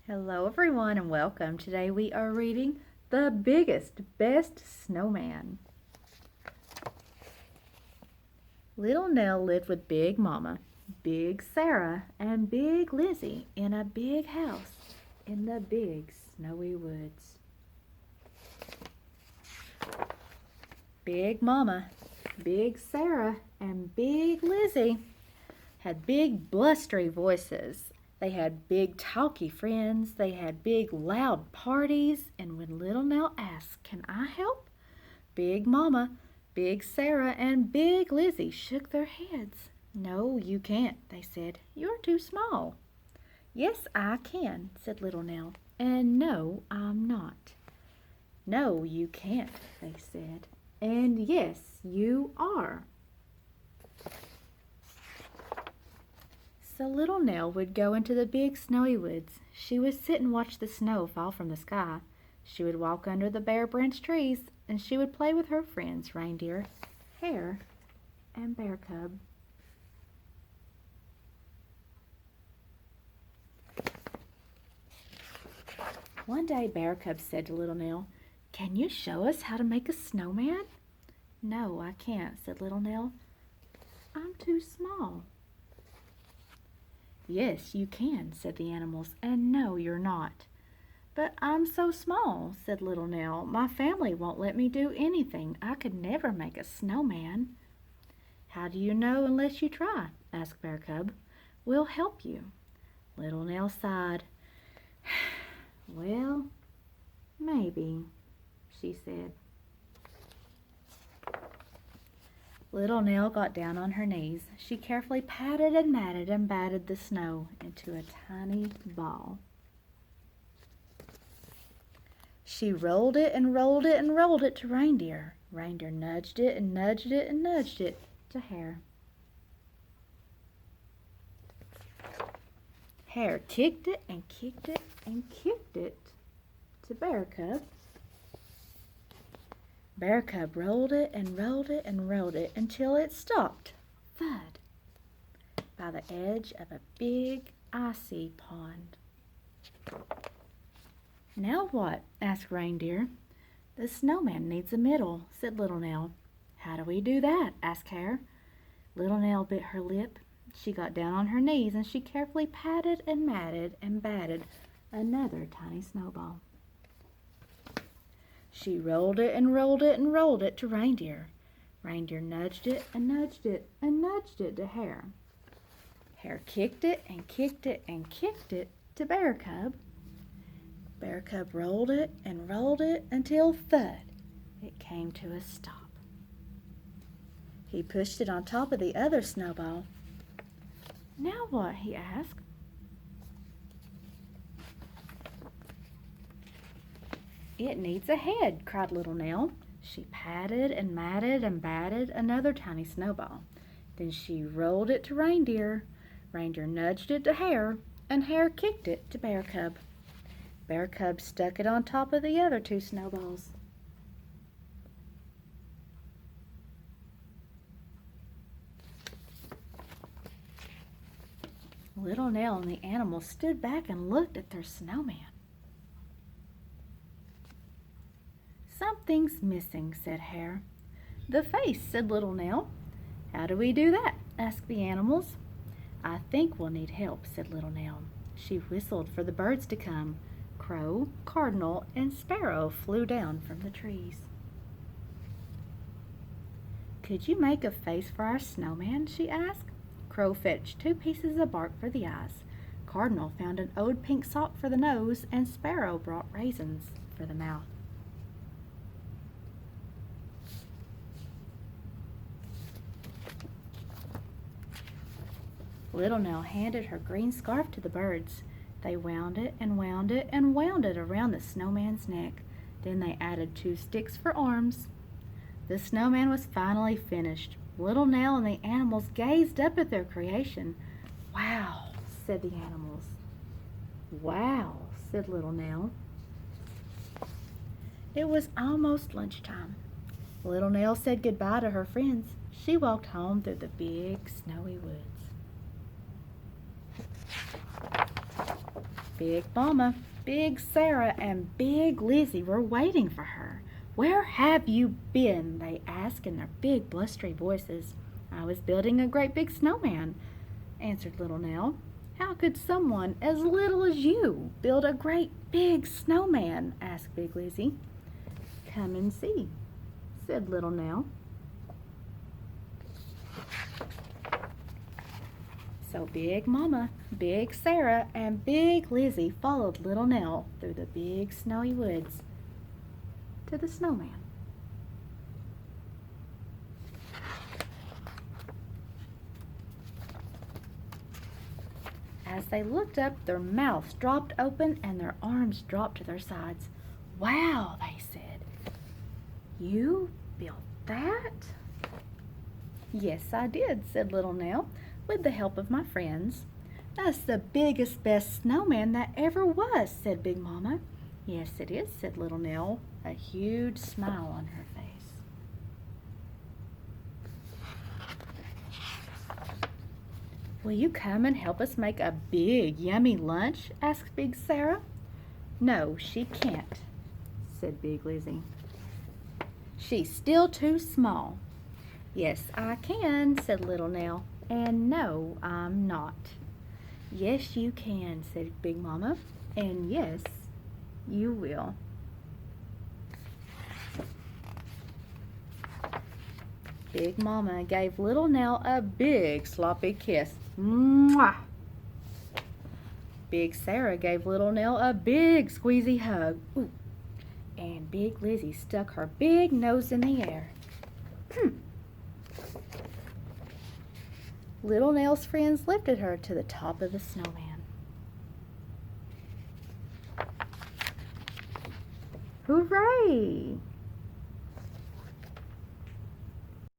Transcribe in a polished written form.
Hello everyone and welcome. Today we are reading The Biggest, Best Snowman. Little Nell lived with Big Mama, Big Sarah, and Big Lizzie in a big house in the big snowy woods. Big Mama, Big Sarah, and Big Lizzie had big blustery voices. They had big talky friends, they had big loud parties, and when Little Nell asked, "Can I help?" Big Mama, Big Sarah, and Big Lizzie shook their heads. "No, you can't," they said. "You're too small." "Yes, I can," said Little Nell, "and no, I'm not." "No, you can't," they said, "and yes, you are." So Little Nell would go into the big snowy woods. She would sit and watch the snow fall from the sky. She would walk under the bare branch trees, and she would play with her friends, Reindeer, Hare, and Bear Cub. One day Bear Cub said to Little Nell, "Can you show us how to make a snowman?" "No, I can't," said Little Nell. "I'm too small." "Yes, you can," said the animals, "and no, you're not." "But I'm so small," said Little Nell. "My family won't let me do anything. I could never make a snowman." "How do you know unless you try?" asked Bear Cub. "We'll help you." Little Nell sighed. "Well, maybe," she said. Little Nell got down on her knees. She carefully patted and matted and batted the snow into a tiny ball. She rolled it and rolled it and rolled it to Reindeer. Reindeer nudged it and nudged it and nudged it to Hare. Hare kicked it and kicked it and kicked it to Bear Cub. Bear Cub rolled it and rolled it and rolled it until it stopped, thud, by the edge of a big icy pond. "Now what?" asked Reindeer. "The snowman needs a middle," said Little Nell. "How do we do that?" asked Hare. Little Nell bit her lip. She got down on her knees and she carefully patted and matted and batted another tiny snowball. She rolled it and rolled it and rolled it to Reindeer. Reindeer nudged it and nudged it and nudged it to Hare. Hare kicked it and kicked it and kicked it to Bear Cub. Bear Cub rolled it and rolled it until thud, it came to a stop. He pushed it on top of the other snowball. "Now what?" he asked. "It needs a head," cried Little Nell. She patted and matted and batted another tiny snowball. Then she rolled it to Reindeer. Reindeer nudged it to Hare, and Hare kicked it to Bear Cub. Bear Cub stuck it on top of the other two snowballs. Little Nell and the animals stood back and looked at their snowman. "Something's missing," said Hare. "The face," said Little Nell. "How do we do that?" asked the animals. "I think we'll need help," said Little Nell. She whistled for the birds to come. Crow, cardinal, and sparrow flew down from the trees. "Could you make a face for our snowman?" she asked. Crow fetched 2 pieces of bark for the eyes. Cardinal found an old pink sock for the nose, and Sparrow brought raisins for the mouth. Little Nell handed her green scarf to the birds. They wound it and wound it and wound it around the snowman's neck. Then they added 2 sticks for arms. The snowman was finally finished. Little Nell and the animals gazed up at their creation. "Wow," said the animals. "Wow," said Little Nell. It was almost lunchtime. Little Nell said goodbye to her friends. She walked home through the big snowy woods. Big Mama, Big Sarah, and Big Lizzie were waiting for her. "Where have you been?" they asked in their big blustery voices. "I was building a great big snowman," answered little Nell. "How could someone as little as you build a great big snowman?" asked Big Lizzie. "Come and see," said little Nell. So Big Mama, Big Sarah, and Big Lizzie followed little Nell through the big snowy woods to the snowman. As they looked up, their mouths dropped open and their arms dropped to their sides. "Wow," they said. "You built that?" "Yes, I did," said little Nell, "with the help of my friends." "That's the biggest, best snowman that ever was," said Big Mama. "Yes, it is," said little Nell, a huge smile on her face. "Will you come and help us make a big, yummy lunch?" asked Big Sarah. "No, she can't," said Big Lizzie. "She's still too small." "Yes, I can," said little Nell. "And no, I'm not." "Yes, you can," said Big Mama. "And yes, you will." Big Mama gave little Nell a big sloppy kiss. Mwah! Big Sarah gave little Nell a big squeezy hug. Ooh. And Big Lizzie stuck her big nose in the air. Little Nell's friends lifted her to the top of the snowman. Hooray!